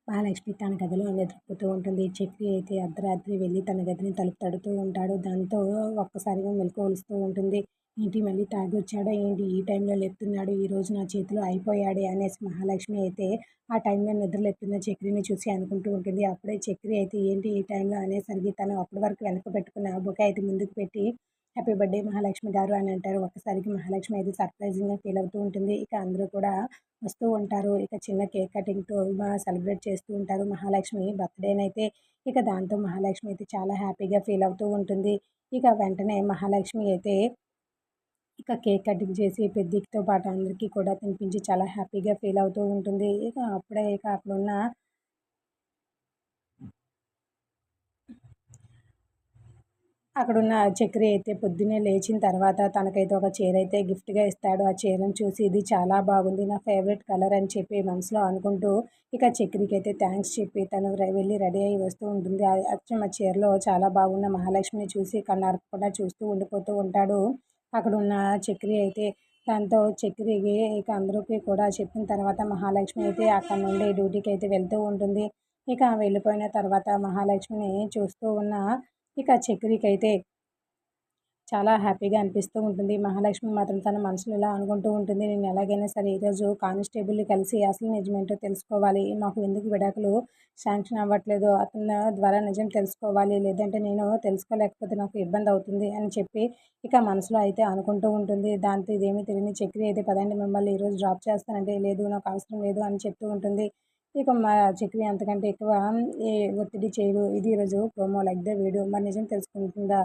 మహాలక్ష్మి తన గదిలో నిద్రపోతూ ఉంటుంది. చక్రి అయితే అర్ధరాత్రి వెళ్ళి తన గదిని తలుపు తడుతూ ఉంటాడు. దాంతో ఒక్కసారిగా మెలకువొస్తూ ఉంటుంది. ఏంటి మళ్ళీ తాగొచ్చాడా ఏంటి? ఈ టైంలో లేపుతున్నాడు. ఈరోజు నా చేతిలో అయిపోయాడే అనేసి మహాలక్ష్మి అయితే ఆ టైంలో నిద్రలేపుతున్న చక్రిని చూసి అనుకుంటూ ఉంటుంది. అప్పుడే చక్రి అయితే ఏంటి ఈ టైంలో అనేసరికి తను అప్పటి వరకు వెనక పెట్టుకున్న బొకే అయితే ముందుకు పెట్టి హ్యాపీ బర్త్‌డే మహాలక్ష్మి గారు అని అంటారు. ఒక్కసారిగా మహాలక్ష్మి అయితే సర్ప్రైజింగ్‌గా ఫీల్ అవుతూ ఉంటుంది. ఇక అందరూ కూడా వస్తూ ఉంటారు. ఇక చిన్న కేక్ కటింగ్‌తో సెలబ్రేట్ చేస్తూ ఉంటారు. మహాలక్ష్మి బర్త్‌డేనైతే ఇక దాంతో మహాలక్ష్మి అయితే చాలా హ్యాపీగా ఫీల్ అవుతూ ఉంటుంది. ఇక వెంటనే మహాలక్ష్మి అయితే ఇక కేక్ కటింగ్ చేసి పెద్దక్కతో పాటు అందరికీ కూడా తినిపించి చాలా హ్యాపీగా ఫీల్ అవుతూ ఉంటుంది. ఇక అప్పుడే ఇక అక్కడున్న అక్కడున్న చక్రి అయితే పొద్దున్నే లేచిన తర్వాత తనకైతే ఒక చీర అయితే గిఫ్ట్‌గా ఇస్తాడు. ఆ చీరను చూసి ఇది చాలా బాగుంది. నా ఫేవరెట్ కలర్ అని చెప్పి మనసులో అనుకుంటూ ఇక చక్రికైతే థాంక్స్ చెప్పి తను వెళ్ళి రెడీ అయ్యి వస్తూ ఉంటుంది. అచ్చం ఆ చీరలో చాలా బాగున్న మహాలక్ష్మిని చూసి కన్నార్పకుండా చూస్తూ ఉండిపోతూ ఉంటాడు. అక్కడున్న చక్రి అయితే దాంతో చక్రికి ఇక అందరికి కూడా చెప్పిన తర్వాత మహాలక్ష్మి అయితే అక్కడి నుండి డ్యూటీకైతే వెళ్తూ ఉంటుంది. ఇక వెళ్ళిపోయిన తర్వాత మహాలక్ష్మిని చూస్తూ ఉన్న ఇక చక్రికైతే చాలా హ్యాపీగా అనిపిస్తూ ఉంటుంది. మహాలక్ష్మి మాత్రం తన మనసులో ఇలా అనుకుంటూ ఉంటుంది. నేను ఎలాగైనా సరే ఈరోజు కానిస్టేబుల్‌ని కలిసి అసలు నిజమేంటో తెలుసుకోవాలి. మాకు ఎందుకు విడాకులు శాంక్షన్ అవ్వట్లేదో అతని ద్వారా నిజం తెలుసుకోవాలి. లేదంటే నేను తెలుసుకోలేకపోతే నాకు ఇబ్బందవుతుంది అని చెప్పి ఇక మనసులో అయితే అనుకుంటూ ఉంటుంది. దాంతో ఇదేమీ తెలియని చక్రి అయితే పదండి మిమ్మల్ని ఈరోజు డ్రాప్ చేస్తానంటే లేదు నాకు అవసరం లేదు అని చెప్తూ ఉంటుంది. ఇక మా చక్రి అంతకంటే ఎక్కువ ఏ ఒత్తిడి చేయదు. ఇది ఈరోజు ప్రోమో లైక్ ద వీడియో. మరి నిజం తెలుసుకుంటుందా?